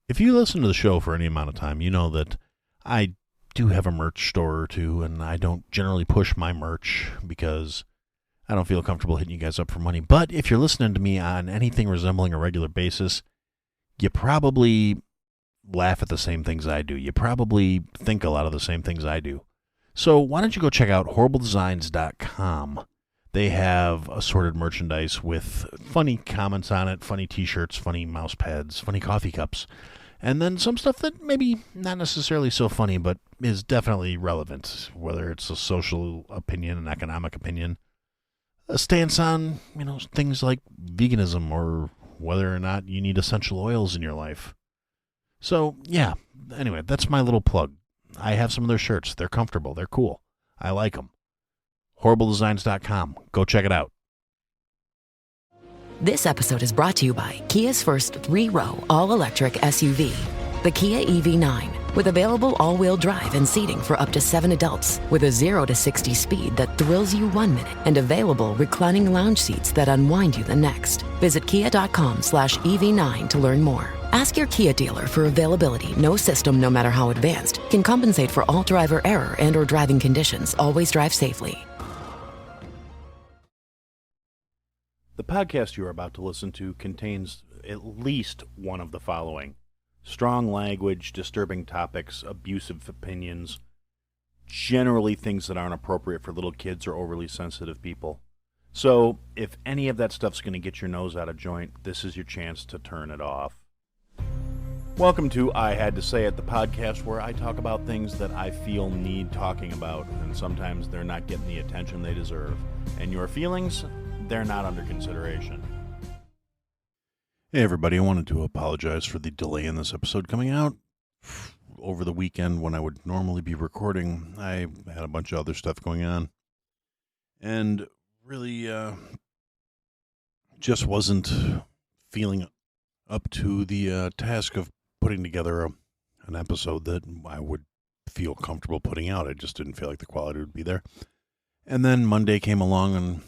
If you listen to the show for any amount of time, you know that I do have a merch store or two, and I don't generally push my merch because I don't feel comfortable hitting you guys up for money. But if you're listening to me on anything resembling a regular basis, you probably laugh at the same things I do. You probably think a lot of the same things I do. So why don't you go check out horribledesigns.com. They have assorted merchandise with funny comments on it, funny t-shirts, funny mouse pads, funny coffee cups, and then some stuff that maybe not necessarily so funny, but is definitely relevant, whether it's a social opinion, an economic opinion, a stance on, things like veganism or whether or not you need essential oils in your life. So, yeah, anyway, that's my little plug. I have some of their shirts. They're comfortable. They're cool. I like them. HorribleDesigns.com. Go check it out. This episode is brought to you by Kia's first 3-row all-electric SUV, the Kia EV9, with available all-wheel drive and seating for up to 7 adults, with a 0 to 60 speed that thrills you 1 minute, and available reclining lounge seats that unwind you the next. Visit kia.com/EV9 to learn more. Ask your Kia dealer for availability. No system, no matter how advanced, can compensate for all driver error and or driving conditions. Always drive safely. The podcast you are about to listen to contains at least one of the following: strong language, disturbing topics, abusive opinions, generally things that aren't appropriate for little kids or overly sensitive people. So if any of that stuff's going to get your nose out of joint, this is your chance to turn it off. Welcome to I Had to Say It, the podcast where I talk about things that I feel need talking about, and sometimes they're not getting the attention they deserve. And your feelings, they're not under consideration. Hey everybody, I wanted to apologize for the delay in this episode coming out. Over the weekend when I would normally be recording, I had a bunch of other stuff going on. And really just wasn't feeling up to the task of putting together an episode that I would feel comfortable putting out. I just didn't feel like the quality would be there. And then Monday came along and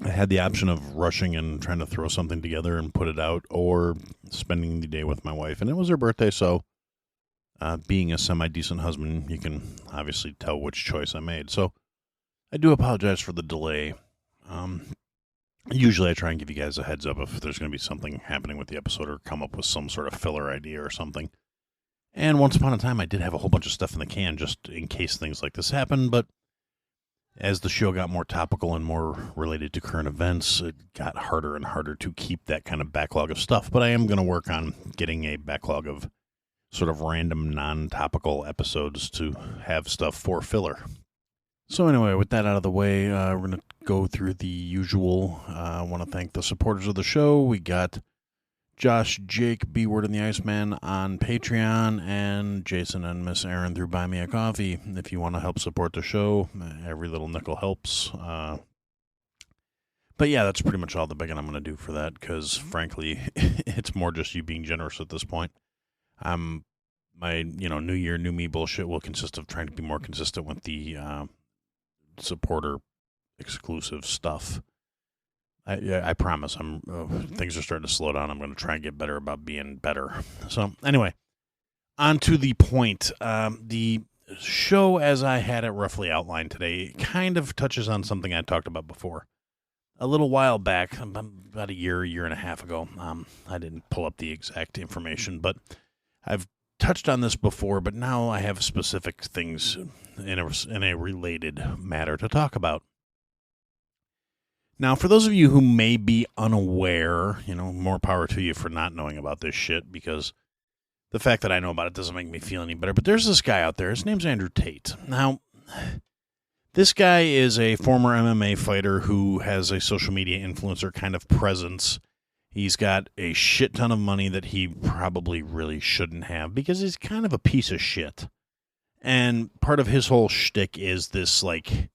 I had the option of rushing and trying to throw something together and put it out, or spending the day with my wife. And it was her birthday, so being a semi-decent husband, you can obviously tell which choice I made. So I do apologize for the delay. Usually I try and give you guys a heads up if there's going to be something happening with the episode, or come up with some sort of filler idea or something. And once upon a time, I did have a whole bunch of stuff in the can just in case things like this happen, but as the show got more topical and more related to current events, it got harder and harder to keep that kind of backlog of stuff. But I am going to work on getting a backlog of sort of random non-topical episodes to have stuff for filler. So anyway, with that out of the way, we're going to go through the usual. I want to thank the supporters of the show. We got Josh, Jake, B-Word and the Iceman on Patreon, and Jason and Miss Erin through Buy Me a Coffee. If you want to help support the show, every little nickel helps. But yeah, that's pretty much all the begging I'm going to do for that, because frankly, it's more just you being generous at this point. My new year, new me bullshit will consist of trying to be more consistent with the supporter exclusive stuff. I promise. Things are starting to slow down. I'm going to try and get better about being better. So anyway, on to the point. The show, as I had it roughly outlined today, kind of touches on something I talked about before. A little while back, about a year and a half ago, I didn't pull up the exact information, but I've touched on this before, but now I have specific things in a related matter to talk about. Now, for those of you who may be unaware, more power to you for not knowing about this shit, because the fact that I know about it doesn't make me feel any better. But there's this guy out there. His name's Andrew Tate. Now, this guy is a former MMA fighter who has a social media influencer kind of presence. He's got a shit ton of money that he probably really shouldn't have, because he's kind of a piece of shit. And part of his whole shtick is this, like,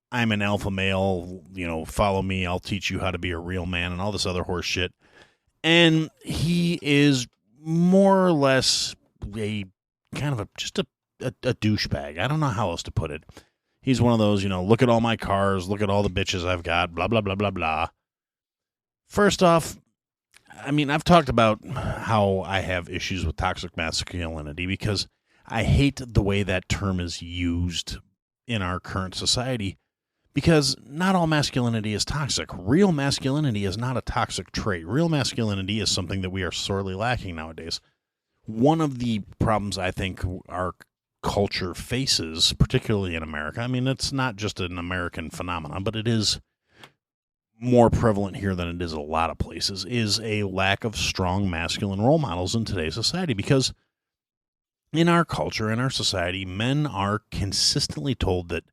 I'm an alpha male, follow me, I'll teach you how to be a real man, and all this other horse shit. And he is more or less a kind of just a douchebag. I don't know how else to put it. He's one of those, look at all my cars, look at all the bitches I've got, blah, blah, blah, blah, blah. First off, I mean, I've talked about how I have issues with toxic masculinity because I hate the way that term is used in our current society, because not all masculinity is toxic. Real masculinity is not a toxic trait. Real masculinity is something that we are sorely lacking nowadays. One of the problems I think our culture faces, particularly in America, I mean, it's not just an American phenomenon, but it is more prevalent here than it is a lot of places, is a lack of strong masculine role models in today's society. Because in our culture, in our society, men are consistently told that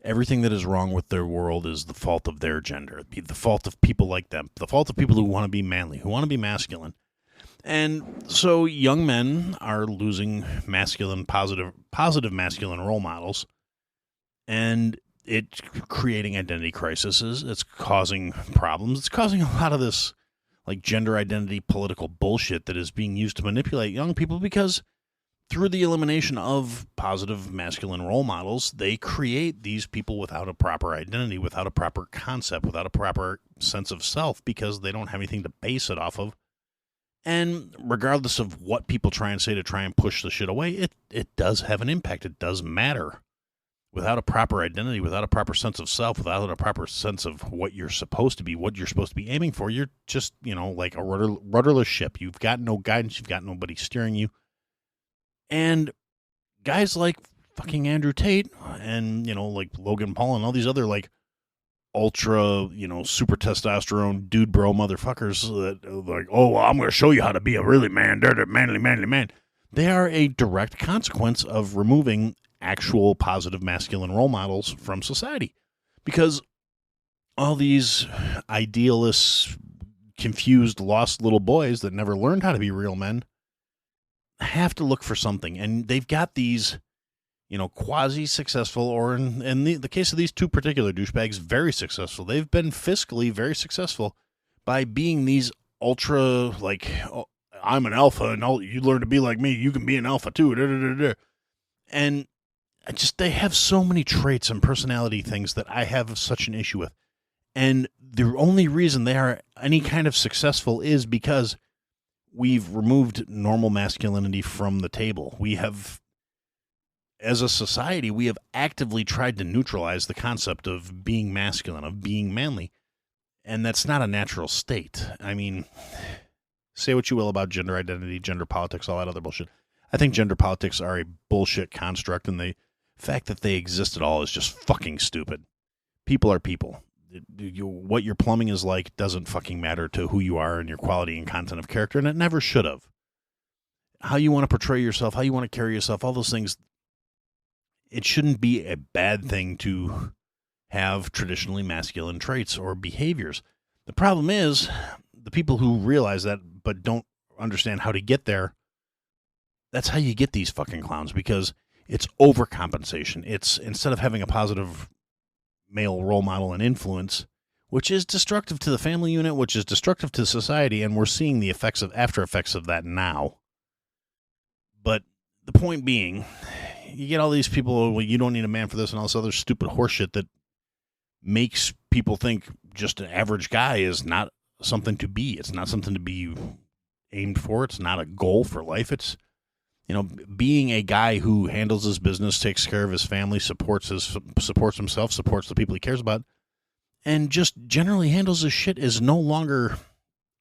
everything that is wrong with their world is the fault of their gender, the fault of people like them, the fault of people who want to be manly, who want to be masculine. And so young men are losing positive masculine role models, and it's creating identity crises. It's causing problems. It's causing a lot of this like gender identity political bullshit that is being used to manipulate young people, because through the elimination of positive masculine role models, they create these people without a proper identity, without a proper concept, without a proper sense of self, because they don't have anything to base it off of. And regardless of what people try and say to try and push the shit away, it does have an impact. It does matter. Without a proper identity, without a proper sense of self, without a proper sense of what you're supposed to be, what you're supposed to be aiming for, you're just, like a rudderless ship. You've got no guidance. You've got nobody steering you. And guys like fucking Andrew Tate and, like Logan Paul and all these other like ultra, super testosterone dude bro motherfuckers that like, oh, well, I'm going to show you how to be a really manly man. They are a direct consequence of removing actual positive masculine role models from society, because all these idealists, confused, lost little boys that never learned how to be real men have to look for something. And they've got these, quasi-successful, or in the case of these two particular douchebags, very successful. They've been fiscally very successful by being these ultra, like, oh, I'm an alpha, and you learn to be like me, you can be an alpha too. Da, da, da, da. And they have so many traits and personality things that I have such an issue with. And the only reason they are any kind of successful is because we've removed normal masculinity from the table. We have, as a society, we have actively tried to neutralize the concept of being masculine, of being manly. And that's not a natural state. I mean, say what you will about gender identity, gender politics, all that other bullshit. I think gender politics are a bullshit construct, and the fact that they exist at all is just fucking stupid. People are people. What your plumbing is like doesn't fucking matter to who you are and your quality and content of character, and it never should have. How you want to portray yourself, how you want to carry yourself, all those things, it shouldn't be a bad thing to have traditionally masculine traits or behaviors. The problem is the people who realize that but don't understand how to get there. That's how you get these fucking clowns, because it's overcompensation. It's, instead of having a positive male role model and influence, which is destructive to the family unit, which is destructive to society, and we're seeing the after effects of that now. But the point being, you get all these people, well, you don't need a man for this and all this other stupid horseshit that makes people think just an average guy is not something to be. It's not something to be aimed for. It's not a goal for life. It's, being a guy who handles his business, takes care of his family, supports himself, supports the people he cares about, and just generally handles his shit is no longer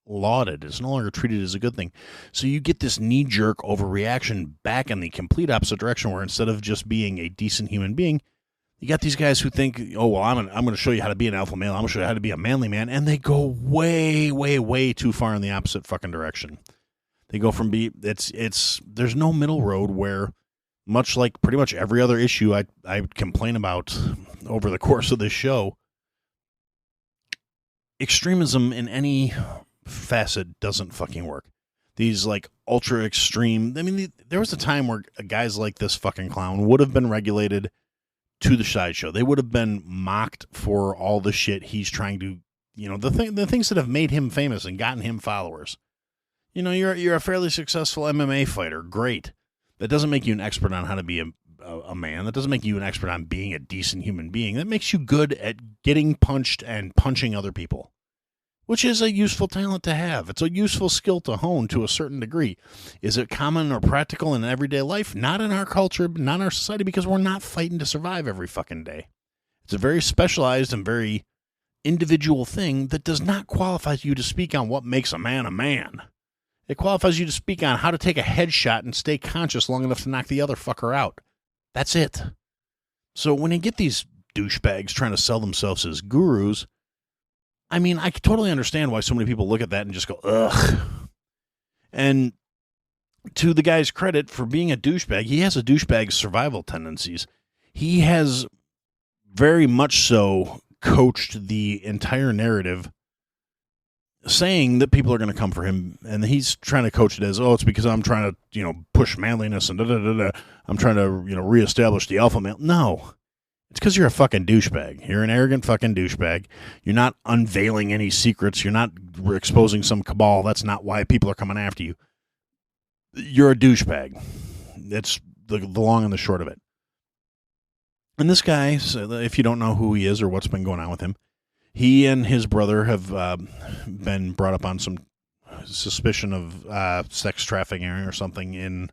lauded. It's no longer treated as a good thing. So you get this knee-jerk overreaction back in the complete opposite direction, where instead of just being a decent human being, you got these guys who think, oh, well, I'm going to show you how to be an alpha male. I'm going to show you how to be a manly man. And they go way, way, way too far in the opposite fucking direction. They go from there's no middle road, where, much like pretty much every other issue I complain about over the course of this show, extremism in any facet doesn't fucking work. These like ultra extreme, I mean, there was a time where guys like this fucking clown would have been regulated to the sideshow. They would have been mocked for all the shit he's trying to, the things that have made him famous and gotten him followers. You're a fairly successful MMA fighter. Great. That doesn't make you an expert on how to be a man. That doesn't make you an expert on being a decent human being. That makes you good at getting punched and punching other people, which is a useful talent to have. It's a useful skill to hone to a certain degree. Is it common or practical in everyday life? Not in our culture, not in our society, because we're not fighting to survive every fucking day. It's a very specialized and very individual thing that does not qualify you to speak on what makes a man a man. It qualifies you to speak on how to take a headshot and stay conscious long enough to knock the other fucker out. That's it. So when you get these douchebags trying to sell themselves as gurus, I mean, I totally understand why so many people look at that and just go, ugh. And to the guy's credit for being a douchebag, he has a douchebag's survival tendencies. He has very much so coached the entire narrative, saying that people are going to come for him, and he's trying to coach it as, oh, it's because I'm trying to, push manliness and da-da-da-da. I'm trying to, reestablish the alpha male. No. It's because you're a fucking douchebag. You're an arrogant fucking douchebag. You're not unveiling any secrets. You're not exposing some cabal. That's not why people are coming after you. You're a douchebag. That's the long and the short of it. And this guy, if you don't know who he is or what's been going on with him, he and his brother have been brought up on some suspicion of sex trafficking or something in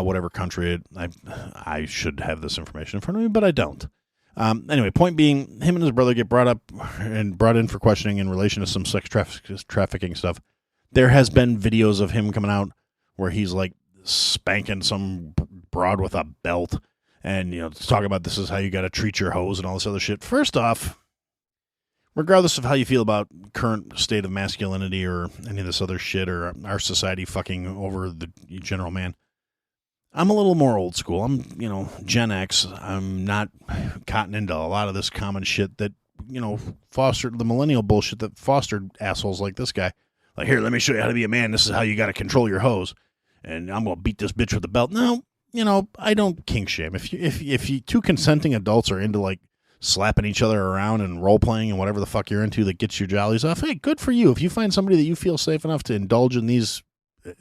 whatever country. I should have this information in front of me, but I don't. Anyway, point being, him and his brother get brought up and brought in for questioning in relation to some sex trafficking stuff. There has been videos of him coming out where he's like spanking some broad with a belt and, talking about this is how you got to treat your hoes and all this other shit. First off, regardless of how you feel about current state of masculinity or any of this other shit or our society fucking over the general man, I'm a little more old school. I'm, Gen X. I'm not cotton into a lot of this common shit that, fostered the millennial bullshit that fostered assholes like this guy. Like, here, let me show you how to be a man. This is how you got to control your hose. And I'm going to beat this bitch with a belt. No, I don't kink shame. If you two consenting adults are into, like, slapping each other around and role-playing and whatever the fuck you're into that gets your jollies off, hey, good for you. If you find somebody that you feel safe enough to indulge in these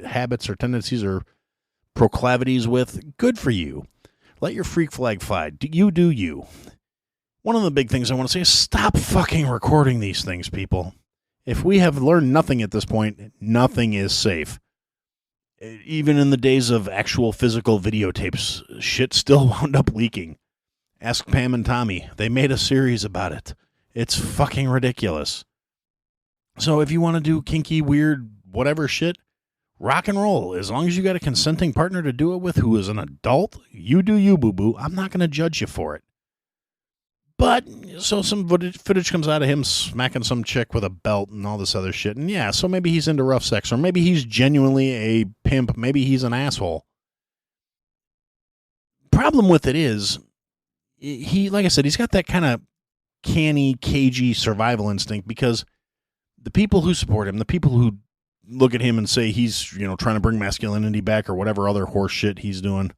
habits or tendencies or proclivities with, good for you. Let your freak flag fly. You do you. One of the big things I want to say is stop fucking recording these things, people. If we have learned nothing at this point, nothing is safe. Even in the days of actual physical videotapes, shit still wound up leaking. Ask Pam and Tommy. They made a series about it. It's fucking ridiculous. So if you want to do kinky, weird, whatever shit, rock and roll. As long as you got a consenting partner to do it with who is an adult, you do you, boo-boo. I'm not going to judge you for it. But, so some footage comes out of him smacking some chick with a belt and all this other shit. And yeah, so maybe he's into rough sex, or maybe he's genuinely a pimp. Maybe he's an asshole. Problem with it is, he, like I said, he's got that kind of canny, cagey survival instinct, because the people who support him, the people who look at him and say he's, trying to bring masculinity back or whatever other horse shit he's doing.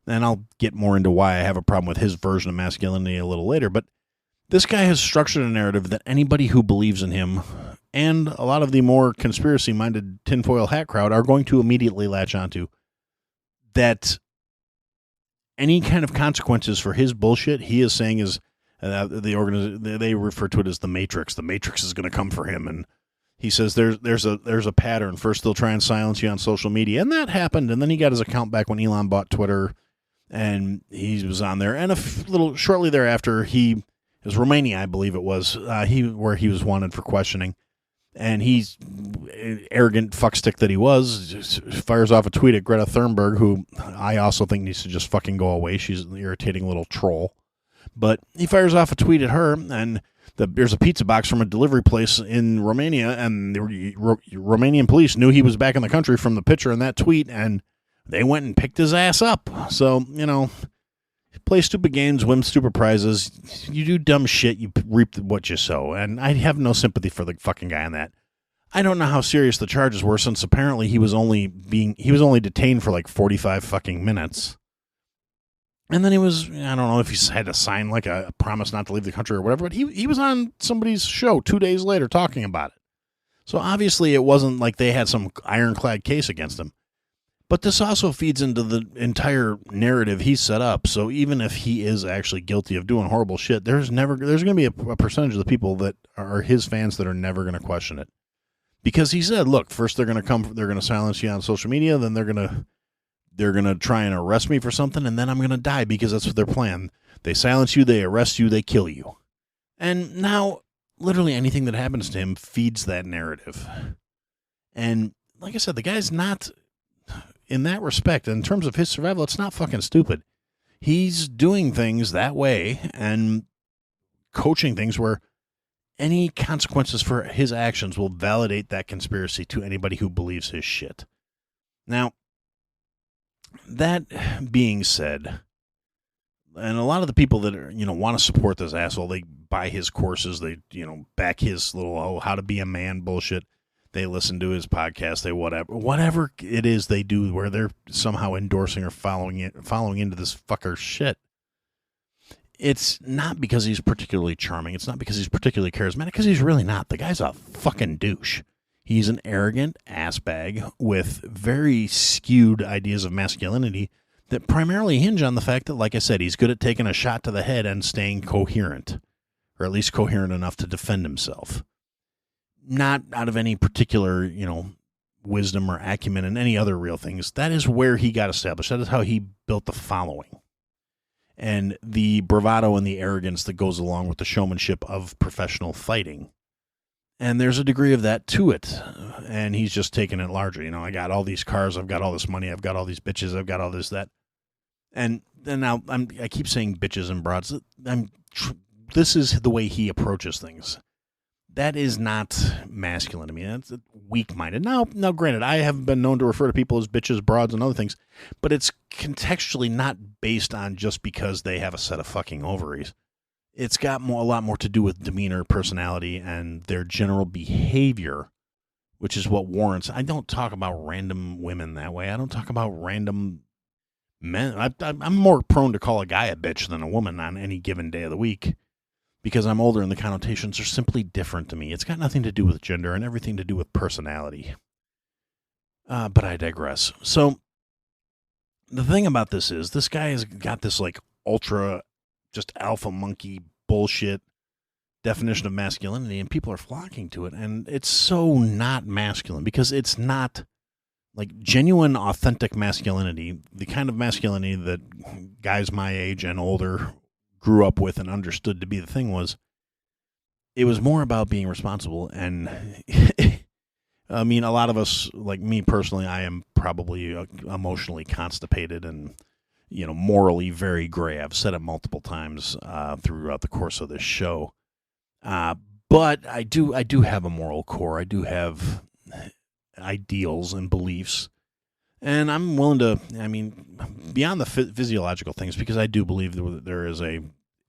And I'll get more into why I have a problem with his version of masculinity a little later. But this guy has structured a narrative that anybody who believes in him and a lot of the more conspiracy-minded tinfoil hat crowd are going to immediately latch onto. That any kind of consequences for his bullshit, he is saying is they refer to it as the Matrix. The Matrix is going to come for him, and he says there's a pattern. First they'll try and silence you on social media, and that happened. And then he got his account back when Elon bought Twitter, and he was on there. And little shortly thereafter, it was Romania, I believe it was, where he was wanted for questioning. And he's arrogant fuckstick that he was, just fires off a tweet at Greta Thunberg, who I also think needs to just fucking go away. She's an irritating little troll. But he fires off a tweet at her, and there's a pizza box from a delivery place in Romania, and the Romanian police knew he was back in the country from the picture in that tweet, and they went and picked his ass up. So, play stupid games, win stupid prizes. You do dumb shit, you reap what you sow. And I have no sympathy for the fucking guy on that. I don't know how serious the charges were, since apparently he was only detained for like 45 fucking minutes. And then he was, I don't know if he had to sign like a promise not to leave the country or whatever, but he was on somebody's show 2 days later talking about it. So obviously it wasn't like they had some ironclad case against him. But this also feeds into the entire narrative he set up. So even if he is actually guilty of doing horrible shit, there's going to be a percentage of the people that are his fans that are never going to question it. Because he said, look, first they're going to silence you on social media, then they're going to try and arrest me for something, and then I'm going to die because that's what their plan. They silence you, they arrest you, they kill you. And now, literally anything that happens to him feeds that narrative. And like I said, the guy's not, in that respect, in terms of his survival, it's not fucking stupid. He's doing things that way and coaching things where any consequences for his actions will validate that conspiracy to anybody who believes his shit. Now, that being said, and a lot of the people that are, want to support this asshole, they buy his courses, they, back his little, how to be a man bullshit. They listen to his podcast, they whatever it is they do where they're somehow endorsing or following into this fucker's shit. It's not because he's particularly charming. It's not because he's particularly charismatic, because he's really not. The guy's a fucking douche. He's an arrogant assbag with very skewed ideas of masculinity that primarily hinge on the fact that, like I said, he's good at taking a shot to the head and staying coherent, or at least coherent enough to defend himself. Not out of any particular, wisdom or acumen and any other real things. That is where he got established. That is how he built the following. And the bravado and the arrogance that goes along with the showmanship of professional fighting. And there's a degree of that to it. And he's just taking it larger. I got all these cars, I've got all this money, I've got all these bitches, I've got all this, that. And then now I keep saying bitches and broads. This is the way he approaches things. That is not masculine to me. That's weak-minded. Now, granted, I have been known to refer to people as bitches, broads, and other things, but it's contextually not based on just because they have a set of fucking ovaries. It's got a lot more to do with demeanor, personality, and their general behavior, which is what warrants. I don't talk about random women that way. I don't talk about random men. I'm more prone to call a guy a bitch than a woman on any given day of the week. Because I'm older and the connotations are simply different to me. It's got nothing to do with gender and everything to do with personality. But I digress. So, the thing about this is, this guy has got this ultra, just alpha monkey bullshit definition of masculinity, and people are flocking to it. And it's so not masculine, because it's not genuine, authentic masculinity, the kind of masculinity that guys my age and older grew up with and understood to be the thing. It was more about being responsible. And I mean, a lot of us, like me personally, I am probably emotionally constipated and, morally very gray. I've said it multiple times throughout the course of this show. But I do have a moral core. I do have ideals and beliefs. And I'm willing to, beyond the physiological things, because I do believe that there is a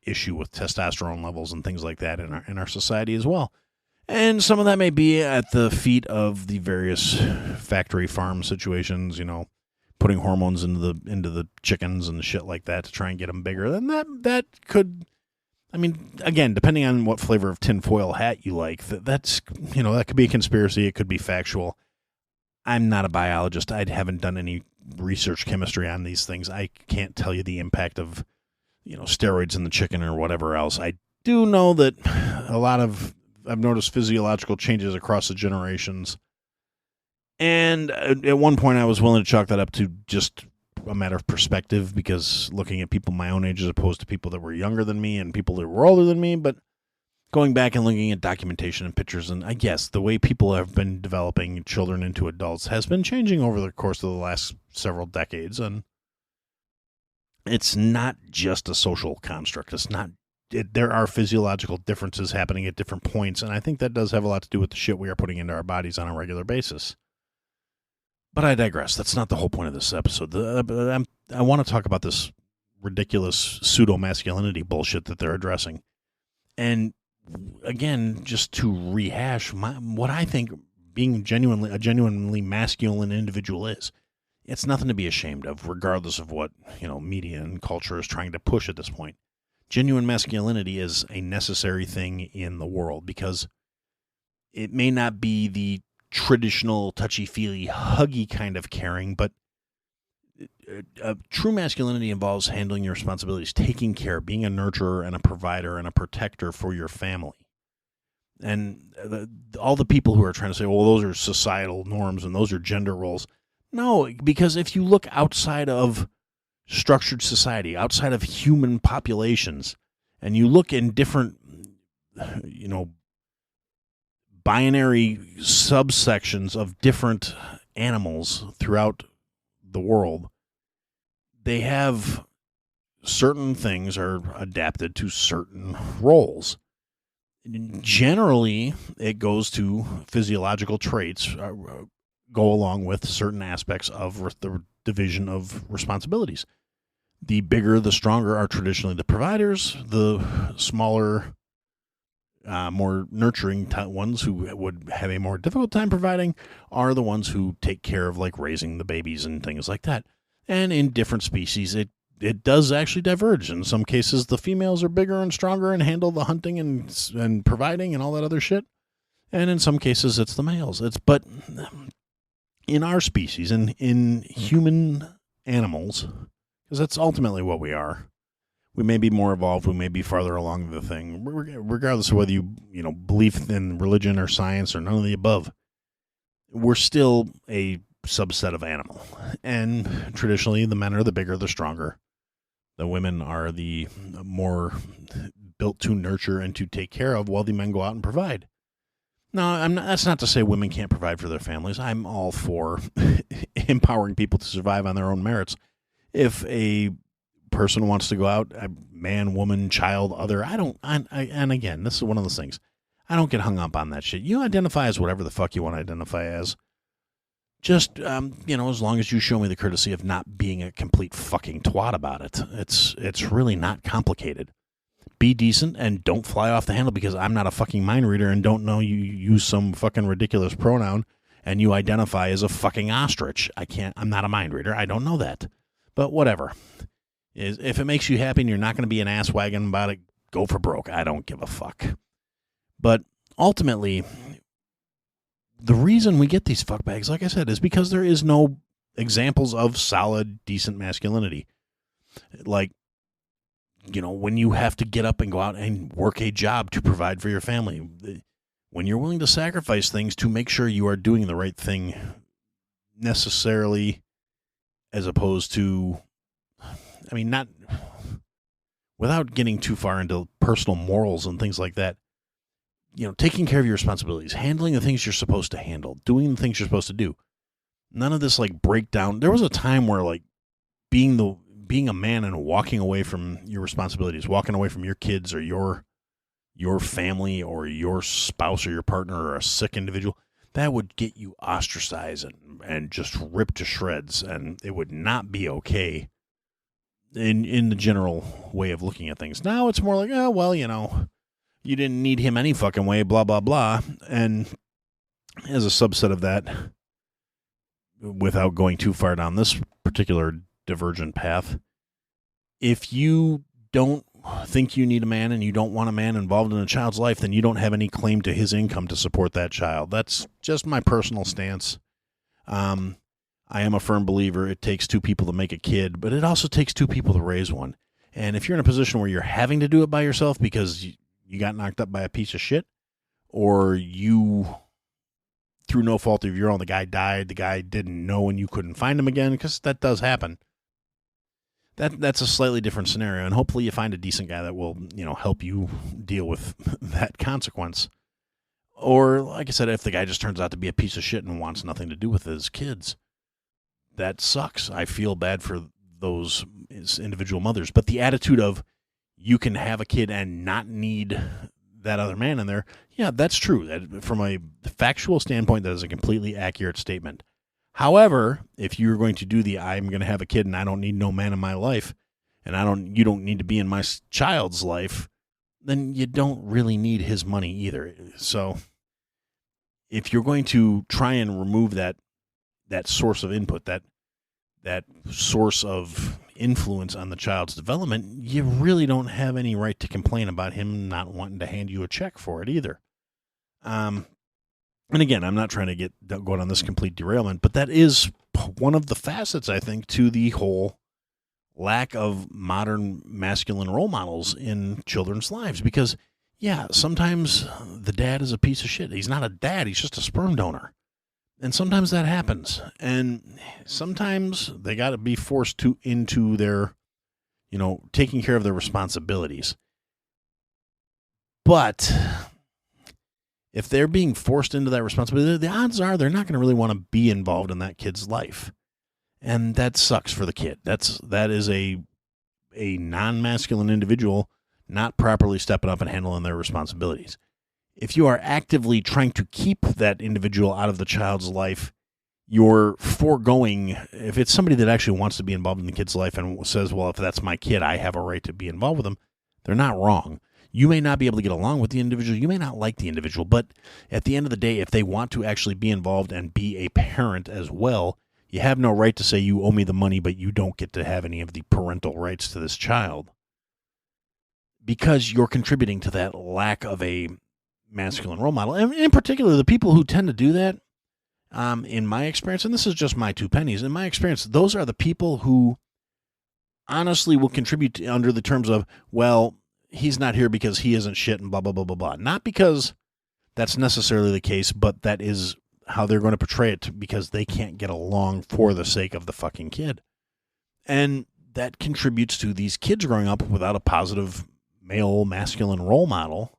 issue with testosterone levels and things like that in our society as well. And some of that may be at the feet of the various factory farm situations, putting hormones into the chickens and shit like that to try and get them bigger. Then that could, again, depending on what flavor of tinfoil hat you like, that's that could be a conspiracy. It could be factual. I'm not a biologist. I haven't done any research chemistry on these things. I can't tell you the impact of, steroids in the chicken or whatever else. I do know that I've noticed physiological changes across the generations. And at one point I was willing to chalk that up to just a matter of perspective, because looking at people my own age as opposed to people that were younger than me and people that were older than me, but going back and looking at documentation and pictures, and I guess the way people have been developing children into adults has been changing over the course of the last several decades, and it's not just a social construct. There are physiological differences happening at different points, and I think that does have a lot to do with the shit we are putting into our bodies on a regular basis. But I digress. That's not the whole point of this episode. I want to talk about this ridiculous pseudo-masculinity bullshit that they're addressing. And again, just to rehash what I think being a genuinely masculine individual is. It's nothing to be ashamed of, regardless of what, media and culture is trying to push at this point. Genuine masculinity is a necessary thing in the world, because it may not be the traditional touchy-feely, huggy kind of caring, but true masculinity involves handling your responsibilities, taking care, being a nurturer and a provider and a protector for your family. And all the people who are trying to say, well, those are societal norms and those are gender roles. No, because if you look outside of structured society, outside of human populations, and you look in different, binary subsections of different animals throughout the world, they have certain things are adapted to certain roles. Generally, it goes to physiological traits go along with certain aspects of the division of responsibilities. The bigger, the stronger are traditionally the providers. The smaller, more nurturing ones who would have a more difficult time providing are the ones who take care of like raising the babies and things like that. And in different species, it does actually diverge. In some cases, the females are bigger and stronger and handle the hunting and providing and all that other shit. And in some cases, it's the males. But in our species, in human animals, because that's ultimately what we are, we may be more evolved, we may be farther along the thing, regardless of whether you believe in religion or science or none of the above. We're still a subset of animal. And traditionally, the men are the bigger, the stronger. The women are the more built to nurture and to take care of, while the men go out and provide. Now, that's not to say women can't provide for their families. I'm all for empowering people to survive on their own merits. If a person wants to go out, a man, woman, child, other, and again, this is one of those things. I don't get hung up on that shit. You identify as whatever the fuck you want to identify as. Just, as long as you show me the courtesy of not being a complete fucking twat about it. It's really not complicated. Be decent and don't fly off the handle because I'm not a fucking mind reader and don't know you use some fucking ridiculous pronoun and you identify as a fucking ostrich. I'm not a mind reader. I don't know that. But whatever. If it makes you happy and you're not going to be an ass wagon about it, go for broke. I don't give a fuck. But ultimately, the reason we get these fuckbags, like I said, is because there is no examples of solid, decent masculinity. Like, when you have to get up and go out and work a job to provide for your family, when you're willing to sacrifice things to make sure you are doing the right thing necessarily, as opposed to, not without getting too far into personal morals and things like that, taking care of your responsibilities, handling the things you're supposed to handle, doing the things you're supposed to do. None of this breakdown. There was a time where being a man and walking away from your responsibilities, walking away from your kids or your family or your spouse or your partner or a sick individual, that would get you ostracized and just ripped to shreds, and it would not be okay in the general way of looking at things. Now it's more like, oh, well, you didn't need him any fucking way, blah, blah, blah. And as a subset of that, without going too far down this particular divergent path, if you don't think you need a man and you don't want a man involved in a child's life, then you don't have any claim to his income to support that child. That's just my personal stance. I am a firm believer it takes two people to make a kid, but it also takes two people to raise one. And if you're in a position where you're having to do it by yourself because you got knocked up by a piece of shit, or you, through no fault of your own, the guy died, the guy didn't know and you couldn't find him again, because that does happen. That's a slightly different scenario, and hopefully you find a decent guy that will, help you deal with that consequence. Or, like I said, if the guy just turns out to be a piece of shit and wants nothing to do with his kids, that sucks. I feel bad for those individual mothers. But the attitude of you can have a kid and not need that other man in there, yeah, that's true. That, from a factual standpoint, that is a completely accurate statement. However, if you're going to do I'm going to have a kid and I don't need no man in my life, and you don't need to be in my child's life, then you don't really need his money either. So if you're going to try and remove that source of input, that source of influence on the child's development, you really don't have any right to complain about him not wanting to hand you a check for it either. And again, I'm not trying to go on this complete derailment, but that is one of the facets, I think, to the whole lack of modern masculine role models in children's lives. Because, yeah, sometimes the dad is a piece of shit. He's not a dad, he's just a sperm donor. And sometimes that happens. And sometimes they got to be forced into their, taking care of their responsibilities. But if they're being forced into that responsibility, the odds are they're not going to really want to be involved in that kid's life. And that sucks for the kid. That is a non-masculine individual not properly stepping up and handling their responsibilities. If you are actively trying to keep that individual out of the child's life, you're foregoing, if it's somebody that actually wants to be involved in the kid's life and says, well, if that's my kid, I have a right to be involved with them, they're not wrong. You may not be able to get along with the individual. You may not like the individual. But at the end of the day, if they want to actually be involved and be a parent as well, you have no right to say you owe me the money, but you don't get to have any of the parental rights to this child. Because you're contributing to that lack of a masculine role model. And in particular, the people who tend to do that, in my experience, and this is just my 2 pennies, in my experience, those are the people who honestly will contribute under the terms of, well, he's not here because he isn't shit and blah, blah, blah, blah, blah. Not because that's necessarily the case, but that is how they're going to portray it because they can't get along for the sake of the fucking kid. And that contributes to these kids growing up without a positive male masculine role model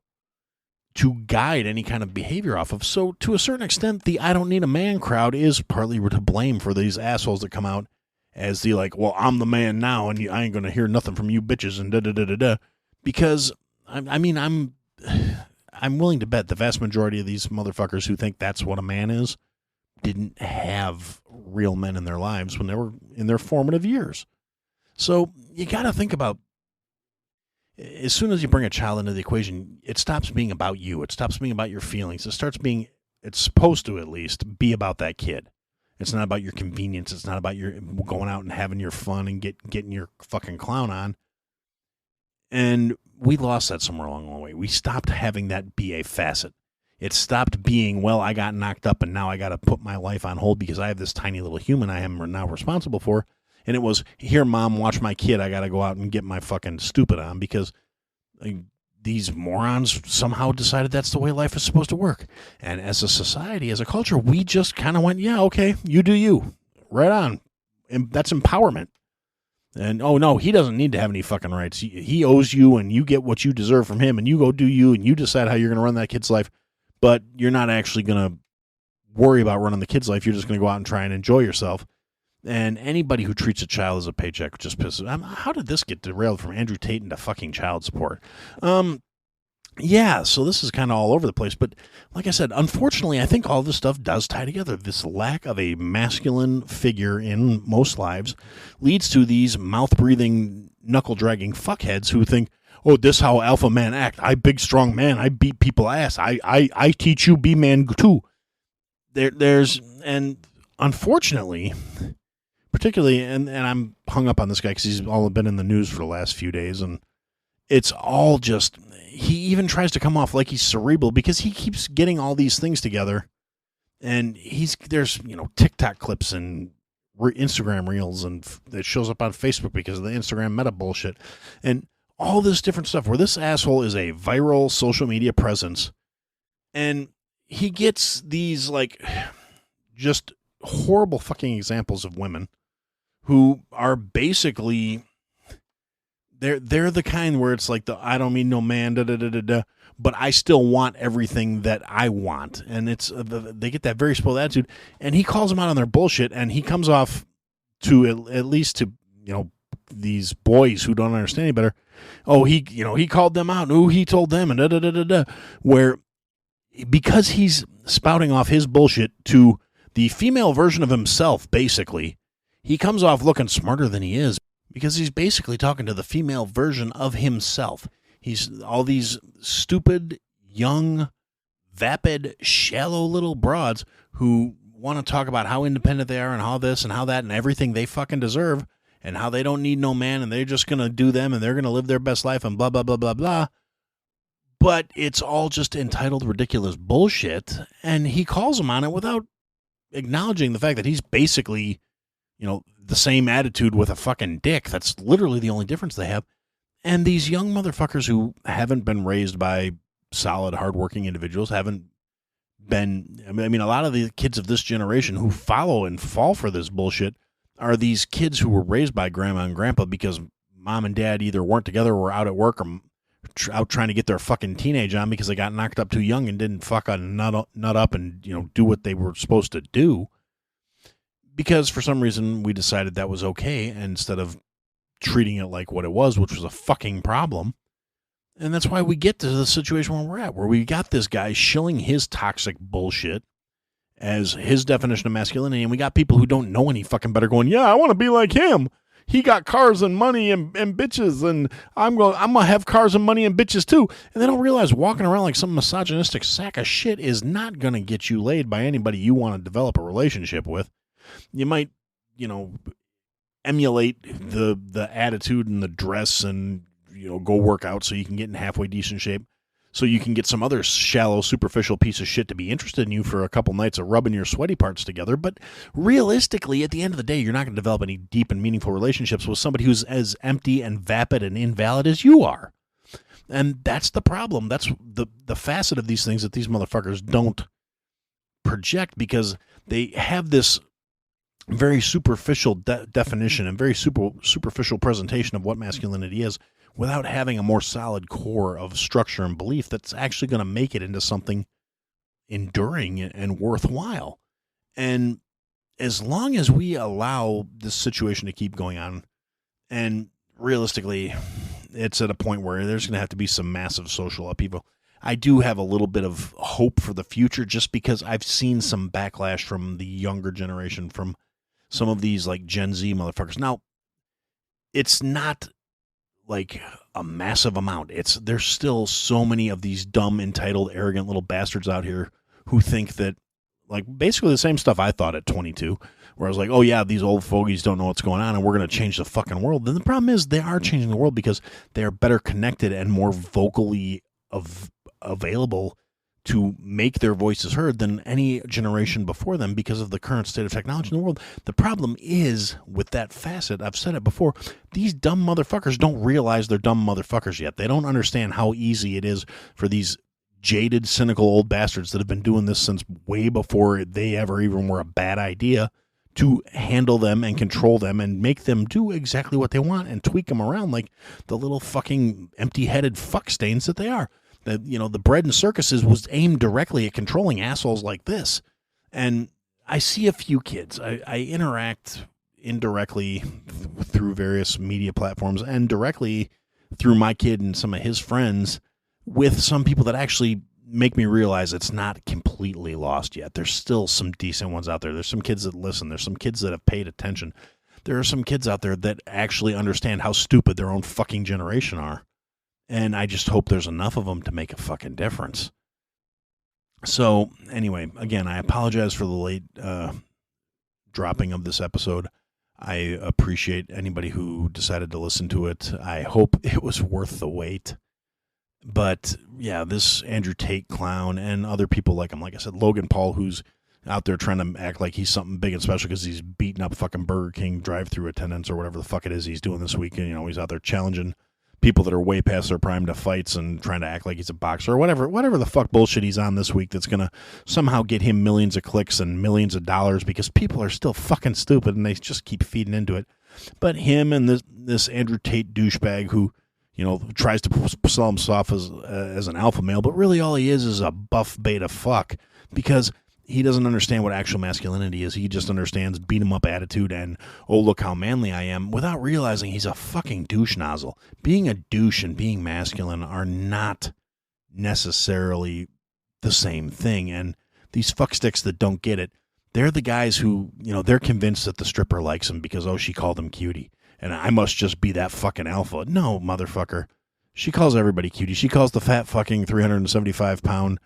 to guide any kind of behavior off of. So to a certain extent, the I don't need a man crowd is partly to blame for these assholes that come out as the like, well, I'm the man now and I ain't going to hear nothing from you bitches and da-da-da-da-da. Because, I'm willing to bet the vast majority of these motherfuckers who think that's what a man is didn't have real men in their lives when they were in their formative years. So you got to think about, as soon as you bring a child into the equation, it stops being about you. It stops being about your feelings. It's supposed to at least be about that kid. It's not about your convenience. It's not about your going out and having your fun and getting your fucking clown on. And we lost that somewhere along the way. We stopped having that be a facet. It stopped being, well, I got knocked up and now I got to put my life on hold because I have this tiny little human I am now responsible for. And it was, here, Mom, watch my kid. I got to go out and get my fucking stupid on because these morons somehow decided that's the way life is supposed to work. And as a society, as a culture, we just kind of went, yeah, okay, you do you. Right on. And that's empowerment. And, oh, no, he doesn't need to have any fucking rights. He owes you, and you get what you deserve from him, and you go do you, and you decide how you're going to run that kid's life. But you're not actually going to worry about running the kid's life. You're just going to go out and try and enjoy yourself. And anybody who treats a child as a paycheck just pisses. How did this get derailed from Andrew Tate into fucking child support? Yeah, so this is kind of all over the place. But like I said, unfortunately, I think all this stuff does tie together. This lack of a masculine figure in most lives leads to these mouth-breathing, knuckle-dragging fuckheads who think, oh, this how alpha men act. I big, strong man. I beat people ass. I teach you be man too. And unfortunately, particularly, and I'm hung up on this guy because he's all been in the news for the last few days, and it's all just, he even tries to come off like he's cerebral because he keeps getting all these things together, and there's TikTok clips and Instagram reels, and that shows up on Facebook because of the Instagram meta bullshit, and all this different stuff where this asshole is a viral social media presence, and he gets these like just horrible fucking examples of women who are basically, they're the kind where it's like the I don't mean no man, da da da da da, but I still want everything that I want, and it's they get that very spoiled attitude, and he calls them out on their bullshit, and he comes off to at least to these boys who don't understand any better. Oh, he called them out. Oh, he told them, and da da da da da. Where because he's spouting off his bullshit to the female version of himself, basically, he comes off looking smarter than he is because he's basically talking to the female version of himself. He's all these stupid, young, vapid, shallow little broads who want to talk about how independent they are and how this and how that and everything they fucking deserve and how they don't need no man and they're just going to do them and they're going to live their best life and blah, blah, blah, blah, blah. But it's all just entitled ridiculous bullshit, and he calls them on it without acknowledging the fact that he's basically, the same attitude with a fucking dick. That's literally the only difference they have. And these young motherfuckers who haven't been raised by solid, hardworking individuals haven't been. I mean, a lot of the kids of this generation who follow and fall for this bullshit are these kids who were raised by grandma and grandpa because mom and dad either weren't together or were out at work or out trying to get their fucking teenage on because they got knocked up too young and didn't fuck a nut up and, do what they were supposed to do. Because for some reason we decided that was okay instead of treating it like what it was, which was a fucking problem. And that's why we get to the situation where we're at, where we got this guy shilling his toxic bullshit as his definition of masculinity, and we got people who don't know any fucking better going, yeah, I want to be like him. He got cars and money and bitches, and I'm gonna have cars and money and bitches too. And they don't realize walking around like some misogynistic sack of shit is not gonna get you laid by anybody you want to develop a relationship with. You might, emulate the attitude and the dress and, go work out so you can get in halfway decent shape, so you can get some other shallow, superficial piece of shit to be interested in you for a couple nights of rubbing your sweaty parts together. But realistically, at the end of the day, you're not going to develop any deep and meaningful relationships with somebody who's as empty and vapid and invalid as you are. And that's the problem. That's the facet of these things that these motherfuckers don't project, because they have this very superficial definition and very superficial presentation of what masculinity is, without having a more solid core of structure and belief that's actually going to make it into something enduring and worthwhile. And as long as we allow this situation to keep going on, and realistically, it's at a point where there's going to have to be some massive social upheaval, I do have a little bit of hope for the future, just because I've seen some backlash from the younger generation, from some of these like Gen Z motherfuckers. Now, it's not like a massive amount. There's still so many of these dumb, entitled, arrogant little bastards out here who think that, like, basically the same stuff I thought at 22, where I was like, oh yeah, these old fogies don't know what's going on and we're going to change the fucking world. Then the problem is they are changing the world because they are better connected and more vocally available to make their voices heard than any generation before them because of the current state of technology in the world. The problem is with that facet, I've said it before, these dumb motherfuckers don't realize they're dumb motherfuckers yet. They don't understand how easy it is for these jaded, cynical old bastards that have been doing this since way before they ever even were a bad idea to handle them and control them and make them do exactly what they want and tweak them around like the little fucking empty-headed fuck stains that they are. The bread and circuses was aimed directly at controlling assholes like this. And I see a few kids. I interact indirectly through various media platforms and directly through my kid and some of his friends with some people that actually make me realize it's not completely lost yet. There's still some decent ones out there. There's some kids that listen. There's some kids that have paid attention. There are some kids out there that actually understand how stupid their own fucking generation are. And I just hope there's enough of them to make a fucking difference. So, anyway, again, I apologize for the late dropping of this episode. I appreciate anybody who decided to listen to it. I hope it was worth the wait. But, yeah, this Andrew Tate clown and other people like him, like I said, Logan Paul, who's out there trying to act like he's something big and special because he's beating up fucking Burger King drive-thru attendants or whatever the fuck it is he's doing this weekend. He's out there challenging people that are way past their prime to fights and trying to act like he's a boxer or whatever the fuck bullshit he's on this week that's going to somehow get him millions of clicks and millions of dollars because people are still fucking stupid and they just keep feeding into it. But him and this Andrew Tate douchebag who, tries to sell himself as an alpha male, but really all he is a buff beta fuck because he doesn't understand what actual masculinity is. He just understands beat 'em up attitude and, oh, look how manly I am, without realizing he's a fucking douche nozzle. Being a douche and being masculine are not necessarily the same thing. And these fucksticks that don't get it, they're the guys who, they're convinced that the stripper likes him because, oh, she called him cutie. And I must just be that fucking alpha. No, motherfucker. She calls everybody cutie. She calls the fat fucking 375-pound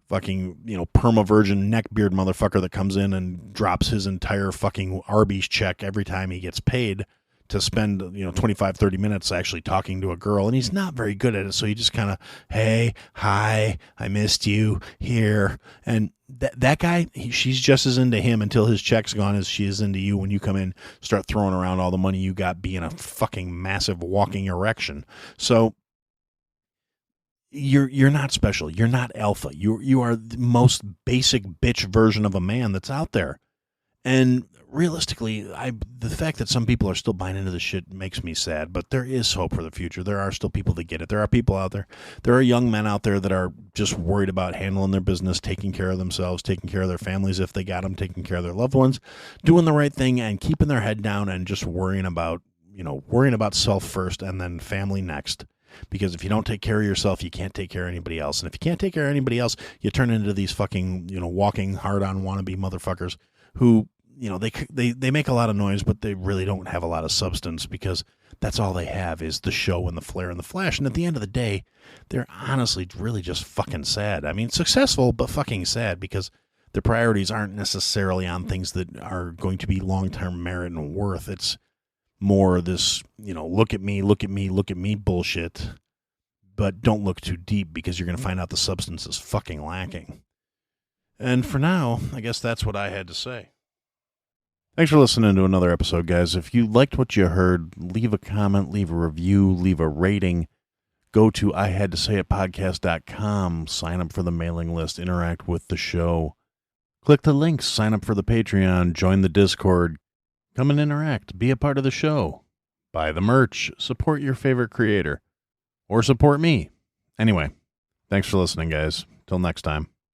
fucking, perma-virgin neckbeard motherfucker that comes in and drops his entire fucking Arby's check every time he gets paid to spend, 25, 30 minutes actually talking to a girl. And he's not very good at it. So he just kind of, hey, hi, I missed you here. And that guy, she's just as into him until his check's gone as she is into you when you come in, start throwing around all the money you got being a fucking massive walking erection. So you're not special. You're not alpha. You are the most basic bitch version of a man that's out there. And realistically, the fact that some people are still buying into this shit makes me sad, but there is hope for the future. There are still people that get it. There are people out there. There are young men out there that are just worried about handling their business, taking care of themselves, taking care of their families if they got them, taking care of their loved ones, doing the right thing and keeping their head down and just worrying about self first and then family next. Because if you don't take care of yourself, you can't take care of anybody else. And if you can't take care of anybody else, you turn into these fucking, walking hard-on wannabe motherfuckers who, they make a lot of noise, but they really don't have a lot of substance because that's all they have is the show and the flair and the flash. And at the end of the day, they're honestly really just fucking sad. I mean, successful, but fucking sad because their priorities aren't necessarily on things that are going to be long-term merit and worth. It's more this, look at me bullshit, but don't look too deep because you're going to find out the substance is fucking lacking. And for now, I guess that's what I had to say. Thanks for listening to another episode, guys. If you liked what you heard, leave a comment, leave a review, leave a rating. Go to ihadtosayitpodcast.com, sign up for the mailing list, interact with the show. Click the links, sign up for the Patreon, join the Discord. Come and interact, be a part of the show. Buy the merch, support your favorite creator. Or support me. Anyway, thanks for listening, guys. Till next time.